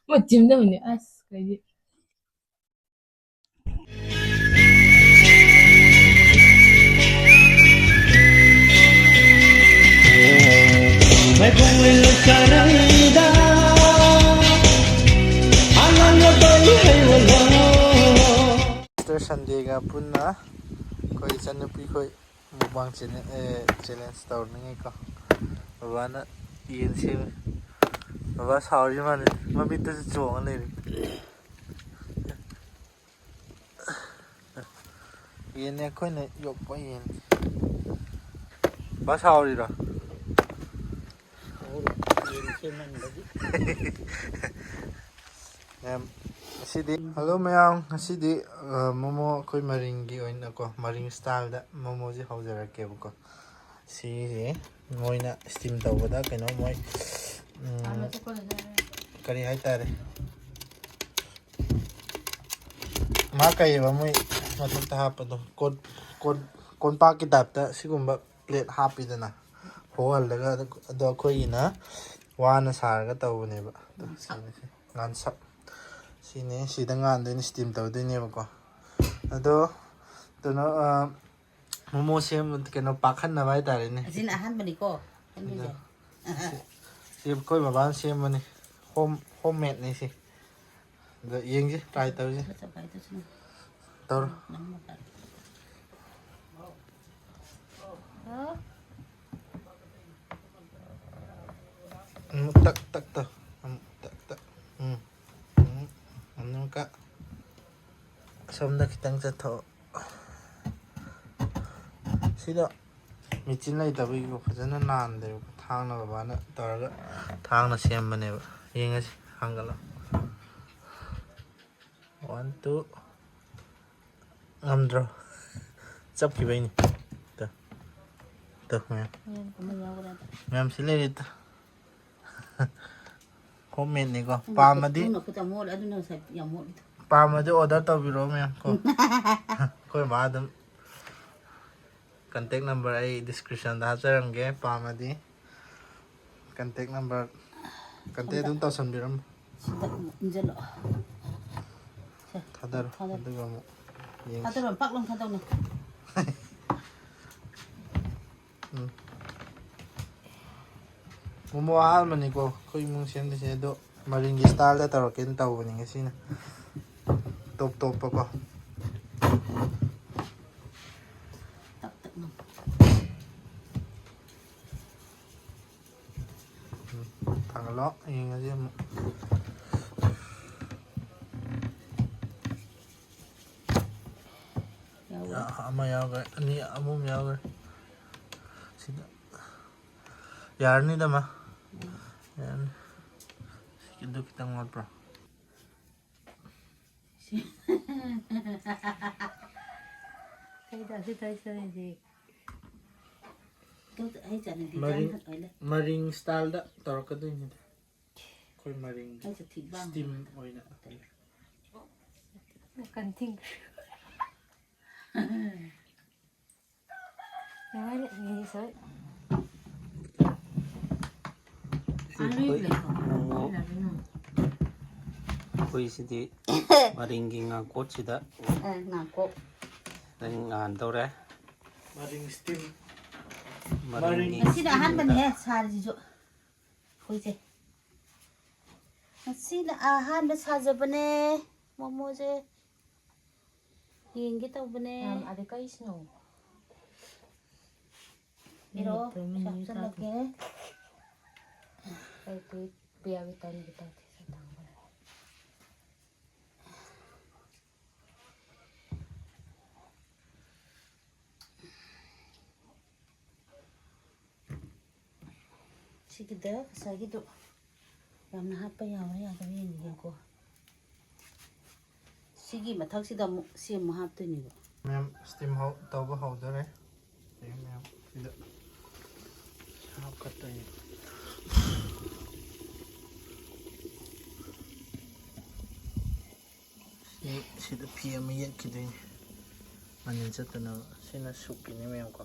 Macam as kayak Sunday ga punna koi chanupi koi mukbang challenge tawrningai ko babana yen se baba sauri man mami ta chong le yen ne koi ne yok pa yen ba sauri ra Hello mayam asidi momo koi maringi oina ko maring style da momo ji haujarake ko si moina steam tawada keno moi kari haitare ma kai ba moi mathakta hapado kon pa ki tapta sigumba plate hapidana hohaldaga ado koi na wana sarga tawne ba ngan sap sini sidang ngan steam tawdine ba ko ado tono momo sem keno pakhan na bai tare ne asin ahan bani ko si koi baban sem mani homemade ni si da yeng ji try taw ji taw tak tak ano ka somda kitang chatho sida michin lai tabi ko fajana nan de thang na babana taraga thang na sem bane ba yenga hangala 1 2 ngamdro chap ki bai ni ta ma'am sile ta comment ni ko pamadi pamadi order tawbiro ma'am ko koi ba dum contact number ai description da hacharange pamadi contact number contact dum tawsanbiram thadar aduga mo thadar paklong thadar no momo ahal mani ko koi mung sem de se do maringi style da taroken tawni ngasina top pa ko thangalo inga je mo ama yaga ani amum yaga sida yarni da ma yan sikido kita ngot bro maring style da tarokado ni koi maring steam oina kanting yang ini saya koi sidi maringi nga kot sida ngako ngan tawre maring steam maringi sida ahan bani he sarji jo koi je sida ahan da sajabane momo je yengi tawbane ada kai snow iro sapsan lage kai tu biar kita sedang sigida sagido yamna happa yawa ya da yin ko sigi mathak sida mu sem haptoni ba ma'am steam how tawba how dare ma'am sida hap katay sida PM yak kidin manin chatana sina sukini ma'am ko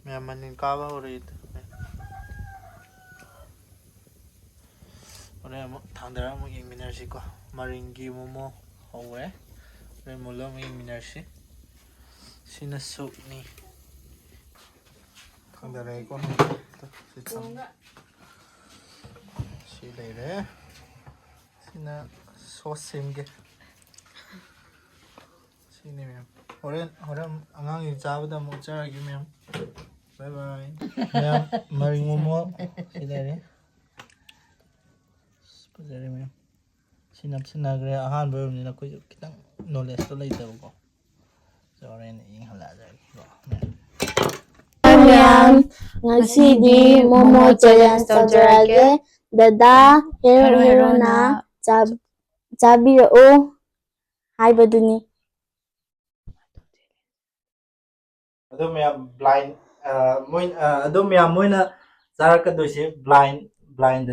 myaman kawa ulit. Udah mo tandara mo yung minersi ko. Maringgi mo hawe. Udah mula mo yung minersi. Sinasuk ni. Tandara ko. Sila ire. Sina sosimge. Sini ma'am. Orang angang yung sabada mo charagi ma'am. Bye bye. Ma'am, maring mo. Sila ire. Pazari ma'am. Sinagre ahanba yun nila ko kitang knowledge to later ko. So rin yung halaga. 그러면 ngasi디 모모 자연 소절하게 다다 헤로헤로나 자비로 하이버드니 Ado ma'am blind ado ma'am mo na sara ka do si blind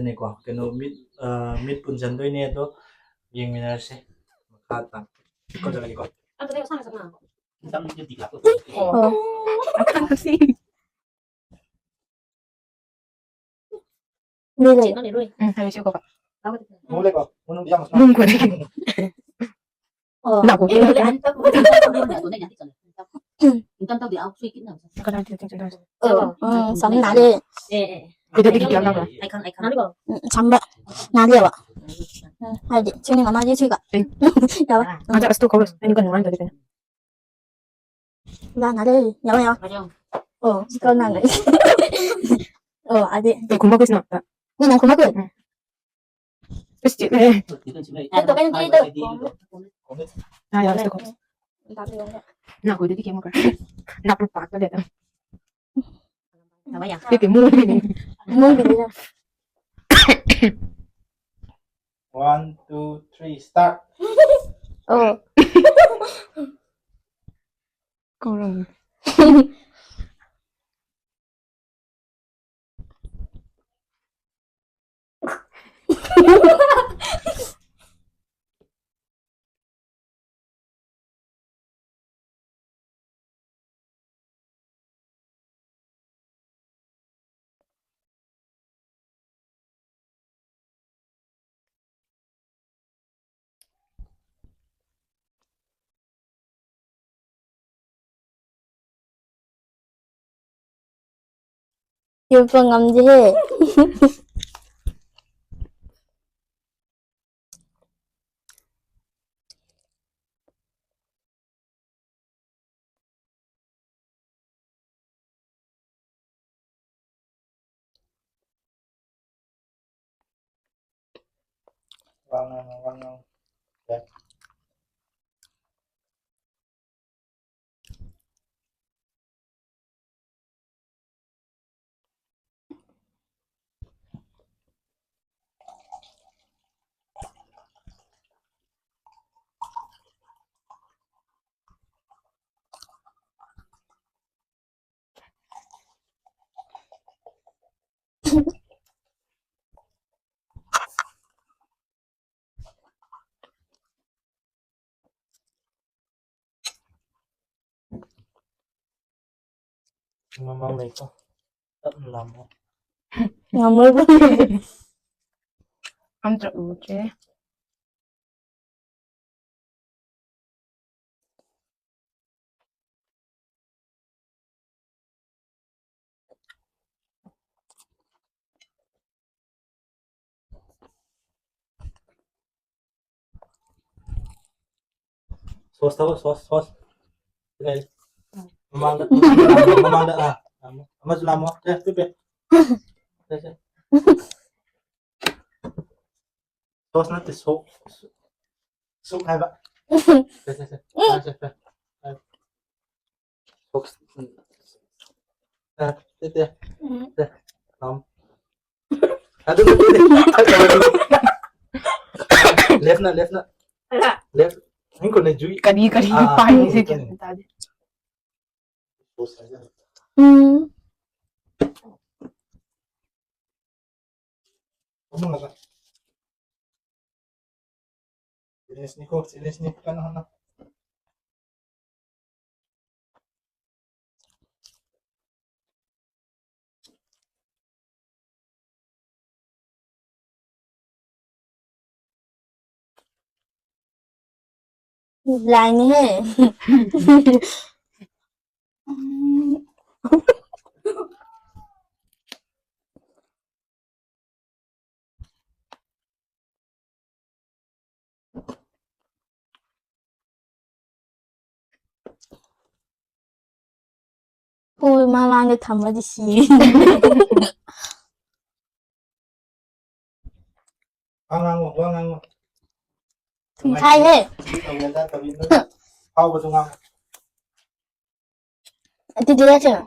ni ko. Kano mid punsan do ni ito yung minarse. Makata. Ko lagi ko. Isang yung tigla ko. 릴레이 Muli ko. Unong diyan mas. Naku, 전 나를 잠바 나리와 알지 지금 아마지 지가 야와 나 나를 야와야 그건 나를 아직 그냥 고마워 Nah, gue jadi kayak mau nak lupa tuh dia. Apa ya? Pipi mulu ini. 뭐 그래 1, 2, 3, start. Kurang. 유분 감지해 Wangang. Ya. Mama ko. Lama. 나물 Amtra uche. Sos. Sige. Mamanda. Ama lamo. Ya, pipi. Sige. Sos natin sok hai ba? Sige. Sok. Tete. Aduh. Left na. Left. Ini ko na Jui. Kadi pahin sih kita tadi. Sos aja. Kamu nggak kan? Sinis nih kan anak. Blind he. Ôi mang lang cái thầm ở đi xí. Ang. Thùng khai he. Ang ganda tabi na. How ba tungang? Ito dila siya.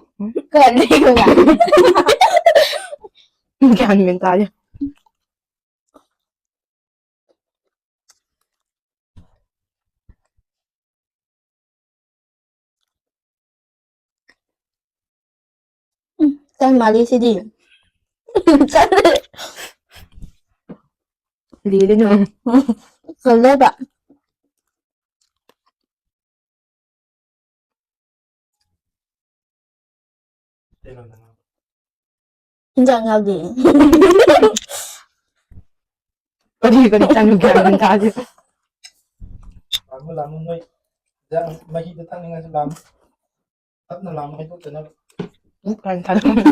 Kali ko nga. Kaya mentalya. Kan mali si di. Kan. Lili no. Kala ba? Hindi nga di. Ko di tanong kaya mentalya. Lamo mo. Diyan, mahigatan nga sa lamo. At nalaman ito, tinag. Kaya tanong.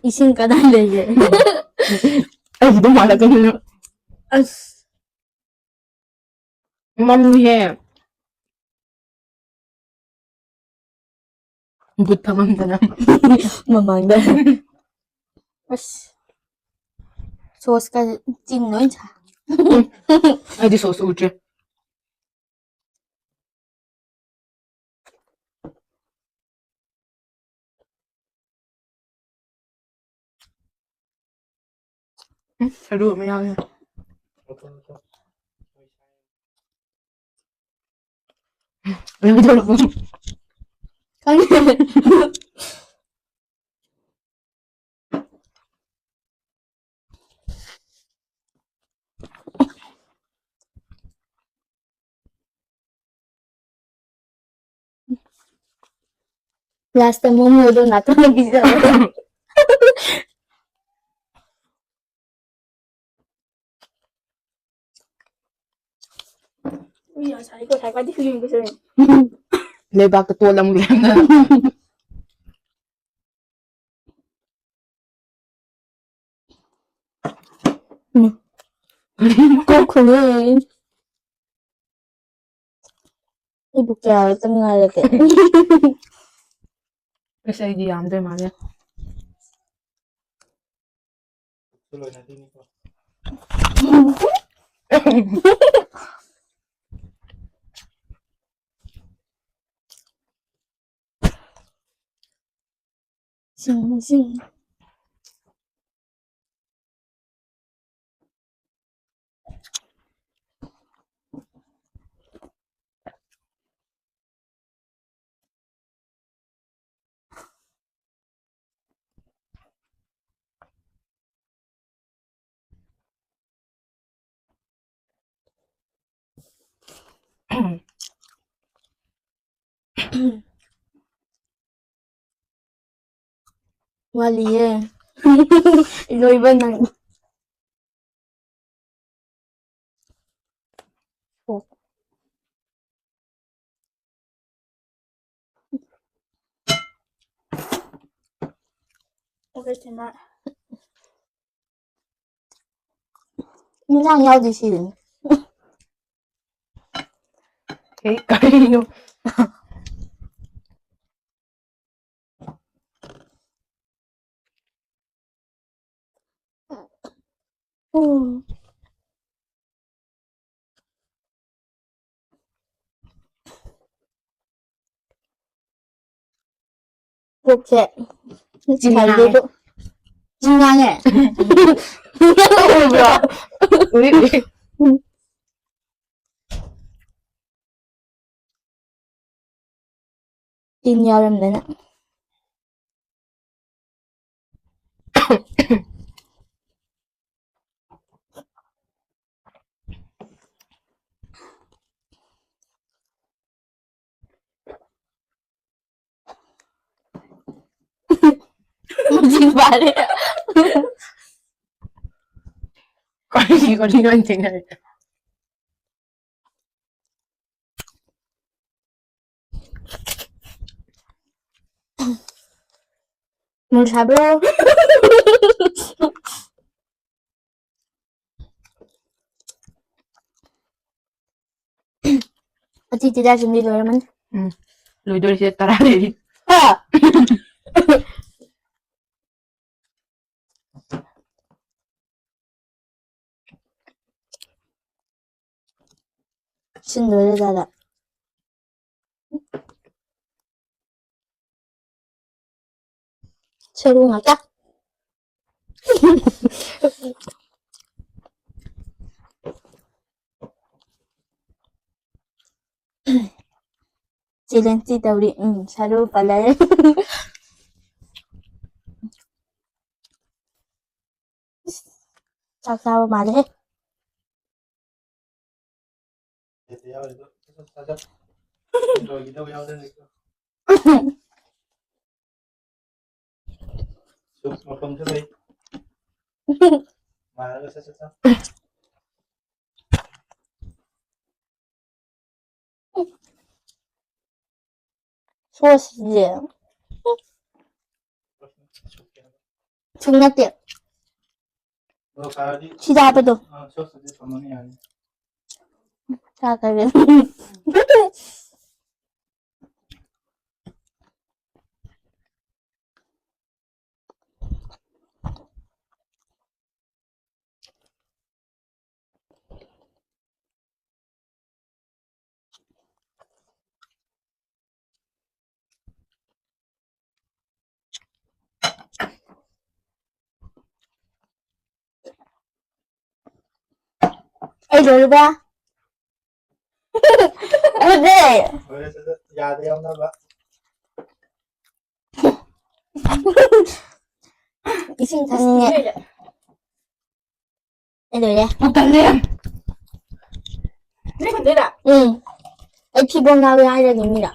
Ising ka na leye. Ay, dumala ka na. As. Mamuhe. Buta man na. Mamangda. As. Sauce ka chin nói chả. Ay, di sauce uche. Salut, may ako. Ay, may dala ko. Kan. Last time mo doon na to nag-isa. Uy, sabi ko, pati feeling ko sa'yo. May bakit walang ulam na. Kukunin. Ibu kaya ito nga lagi. Kasi hindi yan doon, mali. Tuloy natin ito. Sing. Mali eh. Iba ng... Oh. Okay, tama. Yun lang yaw di silin. Okay, kayo. Oh. Okay. Jingnang. Jingnang eh. Uy. Tin nhau em đấy nè. Musim balik. Kali ang tingnan. Mau sabi ko. At tidak sendiri naman. Ludo siya tarari. Ah! Sendiri dada. Seru nggak kak? Silenci tawri. Seru pala yun. Sasawa mali. Ito yaw ito. Sadap. Ito gitaw yaw din ito. Sup mapang sabay. Mahal ka sa. 소스지. 중났대. 너 가야지. 시자 앞에도. 소스 이제 전문이 아니. 자, 가게. rồi ba. Udah. Boleh sadap. Yada yaw na ba? Ising tanya. Rồi ya. Magtalim! Hindi ko dila. Ay tibong nawe ay lagi mira.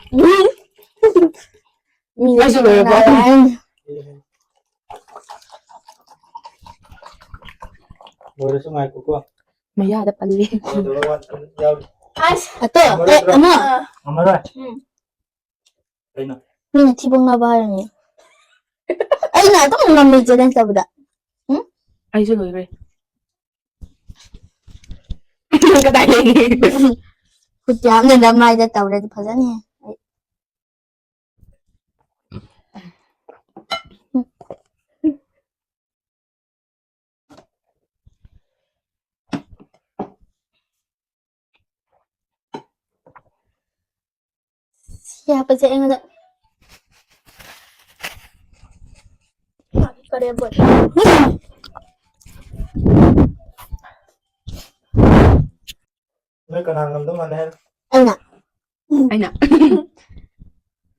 Mira Ay, siguro ba? Boleh sumay ko ko. Mayada pali. Dalawan yaw. Ato, ano? Amara. Ay na. Mina tibong nawe ay ni. Ay na, ito mga medyo lang sa buda. Ay, suloy rin. Ang katayin. Kutya, ang damay na tawla di pasan niya. Siapa sih yang ada? Karya buat. May kanangam naman eh. Enak. Ay na.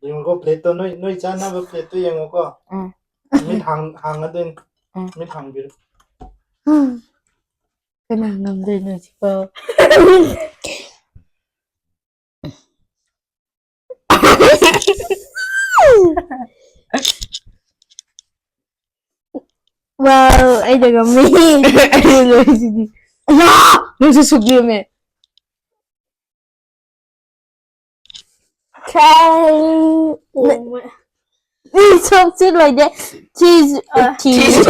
Yung ko plato noy sana ba plato yung ko. Mit hang din. Mit hang bir. Kenangan din na si Pa. Wow, ay dagami. Ay, sige. Nagsusuglim eh. Try. Çok sırlaydı. Cheese. Cheese.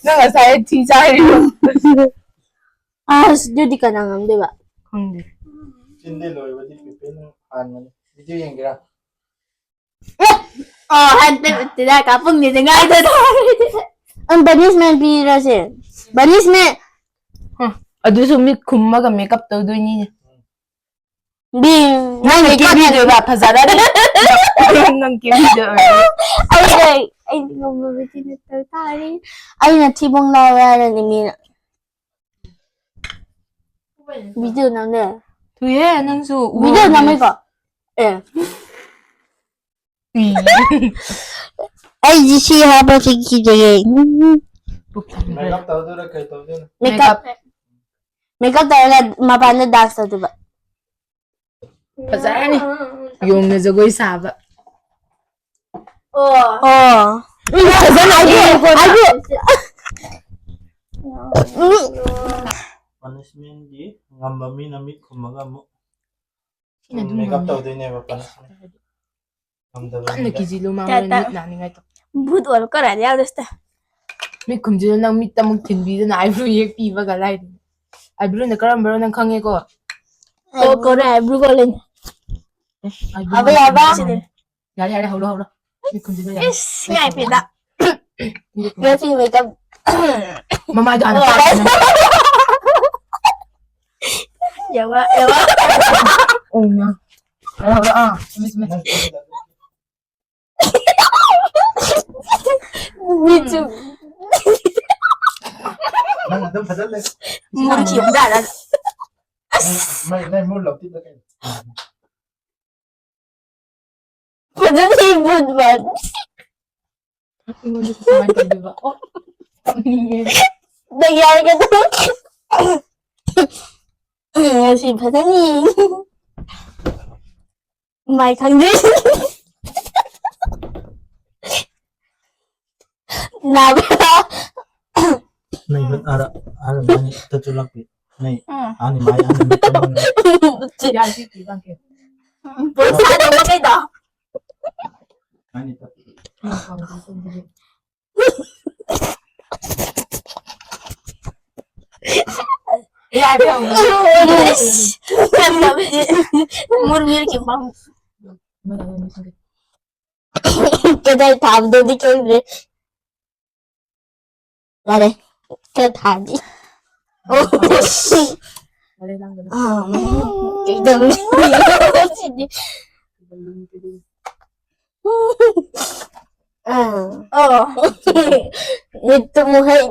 Nangasaya tisahin. Jadi kanangam, di ba? Hindi. Hindi loy wadi pipin han. Video yung gira. Hantar tidak kapung di tengah itu. Banis man pira sih. Banis man. Ado sumi kummaga makeup daw doon niya. Di. Nang nag-video ba? Pasara rin. Nang video. Ay, hindi ko mabitin na tari. Ay, natibong lawaran ni Mina. Video na na. Tuye, nang so. Video na may ko. Eh. ꯑꯩꯗꯤ ꯁꯤ ꯍꯥꯞꯄꯁꯤ ꯀꯤꯖꯩꯌꯦ ꯄꯨꯛ ꯊꯟꯈ꯭ꯔꯦ. Makeup ꯇꯧꯗꯣꯏꯔꯥ ꯀꯩ ꯇꯧꯗꯣꯏꯅꯣ? Makeup ꯇꯧꯔꯒ ꯃꯄꯥꯟꯗ dance ꯇꯧꯗꯣꯏꯕ ꯐꯖꯔꯅꯤ. ꯌꯣꯡꯅ ꯖꯒꯣꯏ ꯁꯥꯕ. ꯑꯣ ꯐꯖꯅ ꯄꯅꯤꯁꯃꯦꯟꯒꯤ ꯉꯝꯕ ꯃꯤꯅ ꯃꯤꯠ ꯈꯨꯝꯃꯒ ꯑꯃꯨꯛ ꯁꯤꯅ ꯑꯗꯨꯝ ꯃꯦꯀꯞ ꯉꯝꯃꯦ. ꯇꯧꯗꯣꯏꯅꯦꯕ ꯄꯅꯤꯁꯃꯦꯟ. ꯉꯝꯗꯕ ꯀꯟꯅ ꯃꯤꯗ. ꯀꯤꯖꯤꯜꯂꯨ ꯃꯥ ꯍꯣꯔꯦꯟ ꯃꯤꯠ ꯅꯥꯅꯤꯡꯉꯥꯏ ꯇꯧ. भूत वालों का रहने यार दोस्त ꯃꯤꯠ ꯈꯨꯝꯖꯤꯜꯂ ꯅꯪ ꯃꯤꯠꯇ ꯑꯃꯨꯛ ꯊꯤꯟꯕꯤꯗꯅ ꯑꯥꯏꯕ꯭ꯔꯨ ꯌꯦꯛꯄꯤꯕꯒ ꯂꯥꯏꯗꯅ. ꯑꯥꯏꯕ꯭ꯔꯨꯅ ꯀꯔꯝꯕꯅꯣ ꯅꯪ ꯈꯪꯉꯦꯀꯣ? ओ कोरे आईब्रो को ले अबे याबा यारे यारे हौलो हौलो. मि खुंजिलो यारे. इस ngai pida Merci makeup Mama jangan. yawa yawa Oh ya. Hौlo hौlo ah. Simi simi. Michu Nang adam fadal le. mun chiếm đã là May mo lọc tít cái. Padahal si good man Ingolong sa man ko diba? Oh. Nangyari ka to Si Padahal May kang din Nabi Nay hut ara mani tatulak pi. Nay ani mai ani mitama. Yan si Tibang ke. Pulsa na mo kayo Ani ta. Ya dia. Murmir ki bang Mana yang missing? Kedai tham do di kau ni Lare Kedai tham di Oh Boleh lang ganun. Kedai Sini Oh Itu muhai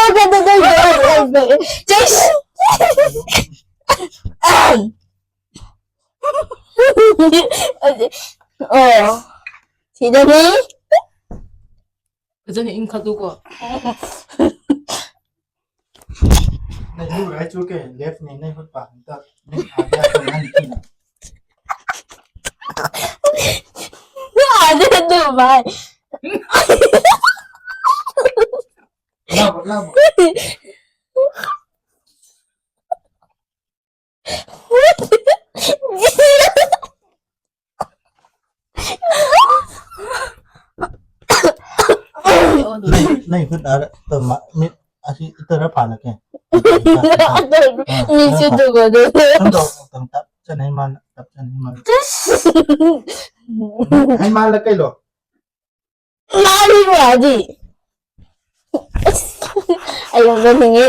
Kedai tu Just Oh Sino ni? Kasi ni Inka ko. Nay lu right chu ke left ni nay hut pa ta. Nay aga ko ani kin. Ada tu mai Labo labo. Nay hut ara to ma mit asi itara phala ke. Ni situ ko tu Tam do tam tap chan hay man tap chan hay man. Hay man la kai lo. Lari mo aji Ayaw ba hingi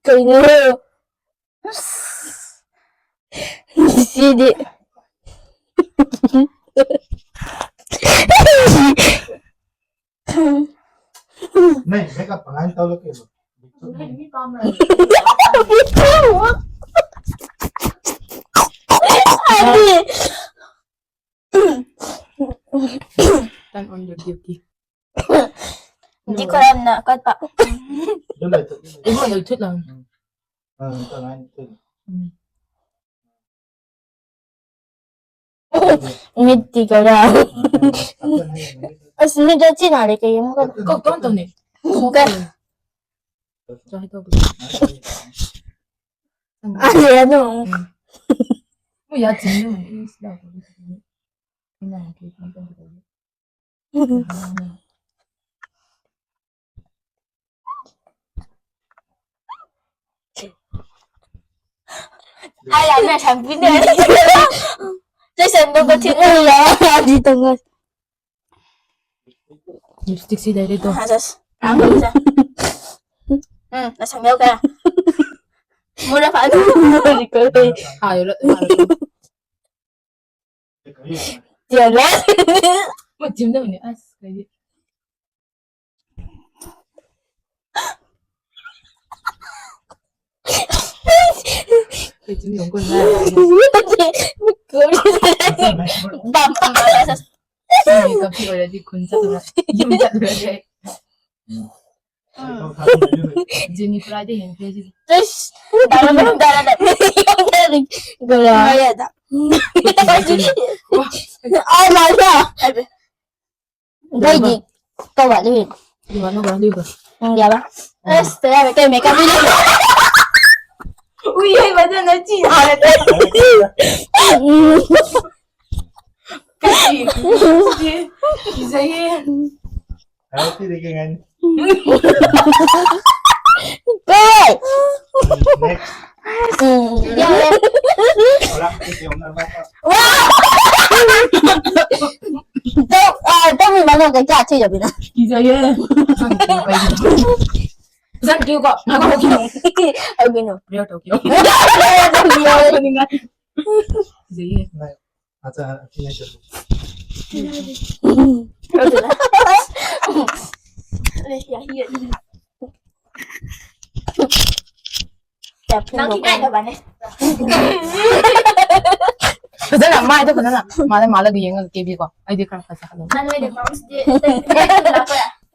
Kayo Sidi Nay makeup pangalan tao lo kai lo. Adi Turn on your duty. Hindi ko alam na kat pa Dulay to. Ibo nagtut lang. Pangalan to. Miti ka na As medyo sinari kayo mo ka Kau tonton ni. Bukan Jangan tahu. Ano yan o Oh ya, jenuh. Ini sudah. Ini lagi. Alam na siyang pinili Jason, bago tinula Dito nga Lipstick si dari tu. Asas Ako isa Nasangyaw ka na Muna pa ano Hindi ko Ayo lah. Diyan na Macam dah ni as kayak. 지금 연구를 해야 Bam. 되니까 피가 지 군자들아 임자들아 지니 프라이드 햄페이지 Terus darah. Gula. Ay, masa. Baik, kau buat dulu. gimana gua lihat Ya bang. Terus kayak makeup ini. Wih, baca nanti ada bisa ya Ayo tidak kan. Kau. Next. Ya. Wala kasi yung narmata. Tuh mana kerja sih jadi na. bisa ya San kêu kok aku mau kêu Ay bino. beliau tahu kêu meninggal bisa ya Ata finish. Nanti ada banyak. 그잖아 엄마 itu 그잖아 마ለ 마ለ 그 영어 깨비 거 아이디 카드 가서 하는 Mana ada mouse dia.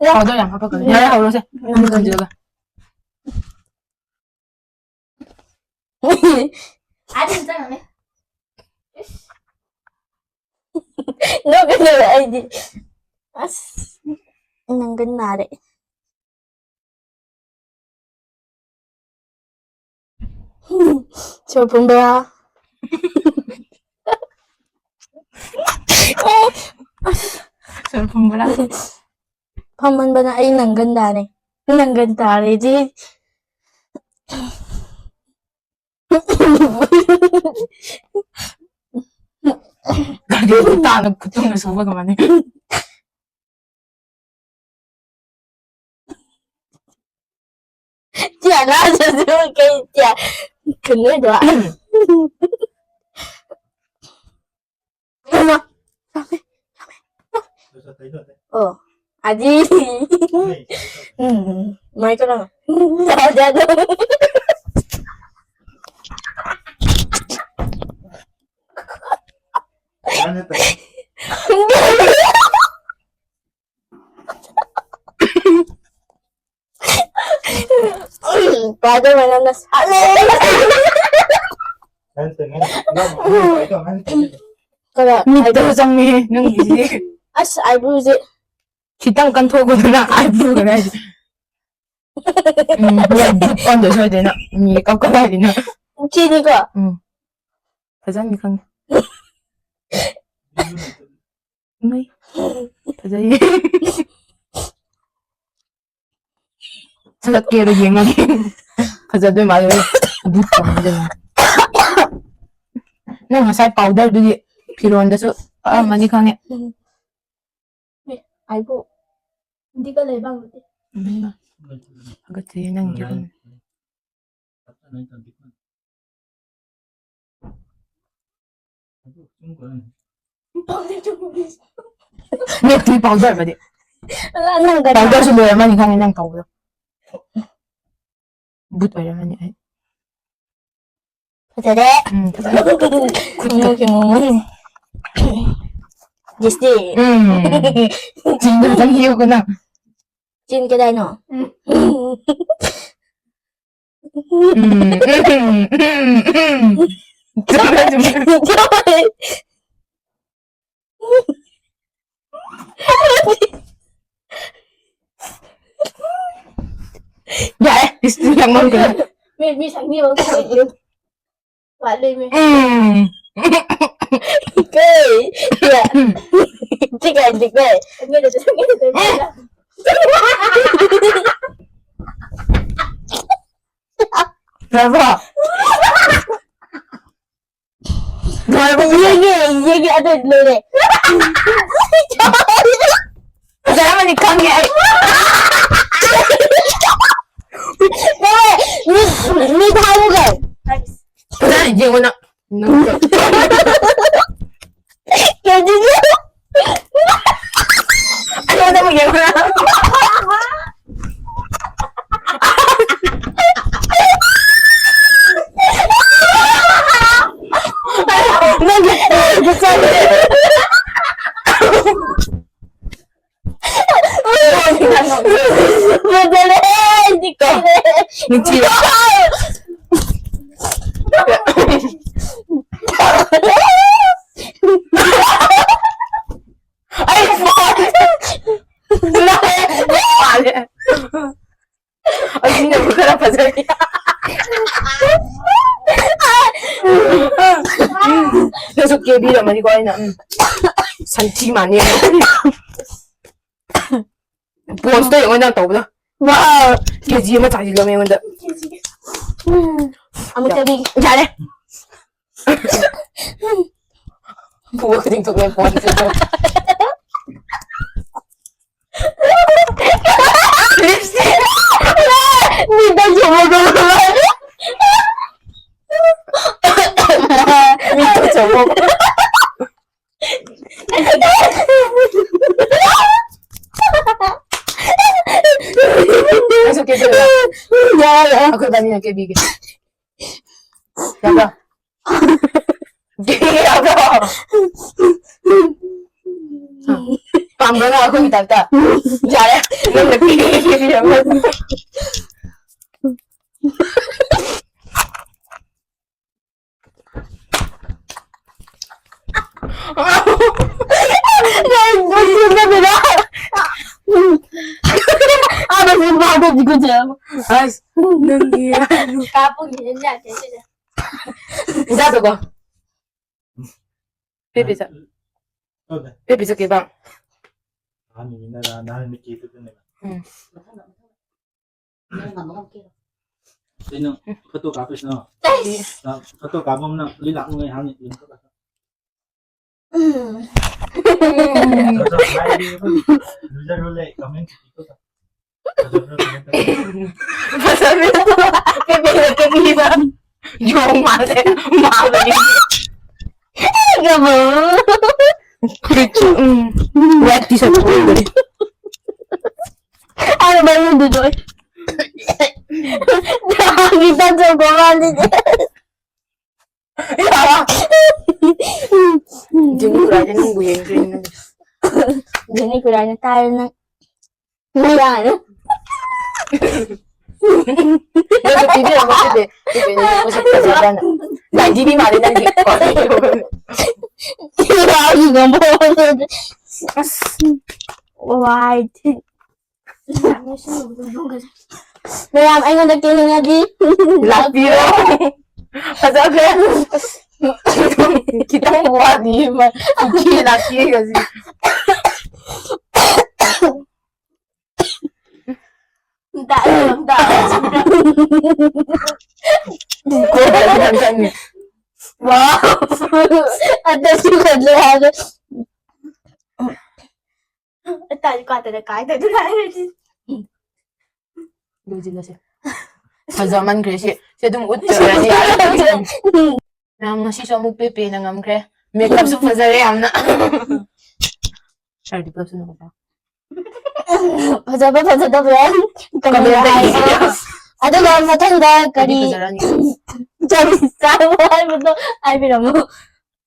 hầu đó apa cái nhà hầu đó xem không cần chưa Ada di sana nih. No kena aja. As. Nang kena deh. Coba pembawa. 슬픈 거라 Paman ba na ay nang ganda nih. Nang ganda nih. Di. 나도 나는 그쪽에서 오가 많이 Chả ra cho tôi cái chả cứng ấy đó. Aji. Mai cái nào? Sao ra đâu? Ano to? Pada mana nas? Ano to? Ito, ano to? Kalau 밑으로 정리해 능기지 as eyebrows it. 기땅 깐토고나 아이브로 그래야지 그냥 묻건 넣어야 되나 니 깎아야 되나 Chini ko. 가자니 강 네 가자니 사각계로 예ങ്ങ하게 가자들 말을 묻고 안되나 나 masay powder duli 피로한데서 많이 강해 Eyebrow. Hindi ka lebang ulit. agad sa'yo nang giron 네, 그 powder ba di? Wala nang ganda. powder sa buhay man hangin ng powder but ba naman ay Patade. Kung Just di. 진짜 장 hiyo ko na Chin ka dahil no? dạ istri yang mau ka Mi sang mi bang sa iyo. Wala mi. Okay. Yeah. Chika. Ang ganda sa ngiti. Berapa? Berapa? Iya, ada dulu deh. Saya menikah ya. Mi tahu kan? Saya jangan nak. Kayak gitu. Ano na magyayang Madali! Hindi ko Nagtira. Ay, mali. Ay, hindi na ko na pasali. 계속 개비라면 이거 아니나 산티 많이 해. 부었어 이거 나 또보다. Wow! 개지만 다시 넣으면 돼. Amo tabi. Dali. 부어 그냥 또 그냥 부었어. Hindi siya magagawa. 밑에 저거. 계속 개비라. Yeah. Ako kanina kaibigan. Yaga. Yaga. Pamba na ako itata. Jaya. Nung nagpigil ako. Ano si Baba di ko siya. Ay, nangyari. Kapag yun niya. Isa to ko. Pipisa. Okay. Pipisa kita. 아니 나는 느끼게 되네. Sino? Photo copies no. Photo copy na lila mo ngay hangit yun. 루자 룰레 커멘트 이거. Masabi na to. Pipisa. Yung mali. Mali. Gabo. 그렇죠. Wet t-shirt ko yun. Ano ba yung dudoy? Nakakita sa kumali niya. Hindi ko rin ng guyeng rin. Dini ko lang tayo ng mayano. Yung pipi lang ako siya. Pipi na ko sa kasalan. Lagi ni mali ng dik ko. Lagi ka mo. White. Mayam, ay nga nagkiling nga di. Lapio. Pasabi. Kita mo buhat niya. Laki kasi. Daan. Ko lang kami. Wow! At nasunod lahat. At tayo ka ata na kahit na doon. Lu지 kasi. Mazaman kre siya dumut siya niya. Nang nasisya mo pipi na ngam kre. Makeup sa pazari am na. Sorry, plus na ko pa. Pasaba ba yan? Kami na tayo. Ato ba matanda kari Pazaran niya. Sabi mo to. Ay, pina mo.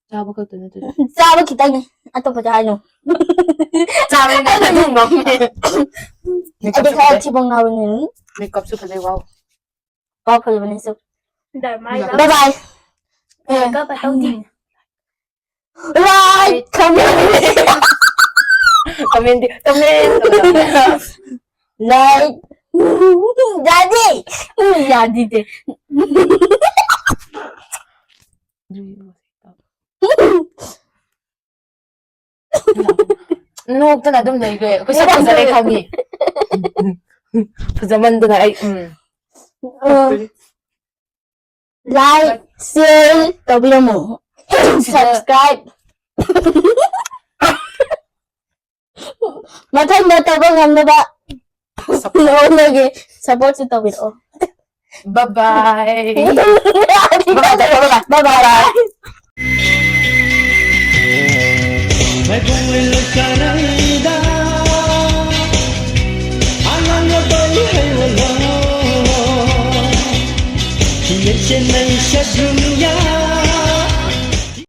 Sabo ka to na to. Sabi kita niya. Ato pa tayo. Sabi na na yung mami. Adi ka sibong nawin nila. Makeup sa pazari, wow. Wow, pala ba niso. Bye-bye. Bye-bye. Right! Come Comment. Right! Daddy! Daddy de. No, ito na, na igo. Kasi pazari kami. Pazaman doon na ay, Like, share, tabi mo. Subscribe. Matanda tabang ang ba? Noon lagi. Support si tabi o. bye-bye. Bye-bye. मैं घूमे करैदा आनंद बलु है वलो ये चेन्नई से दुनिया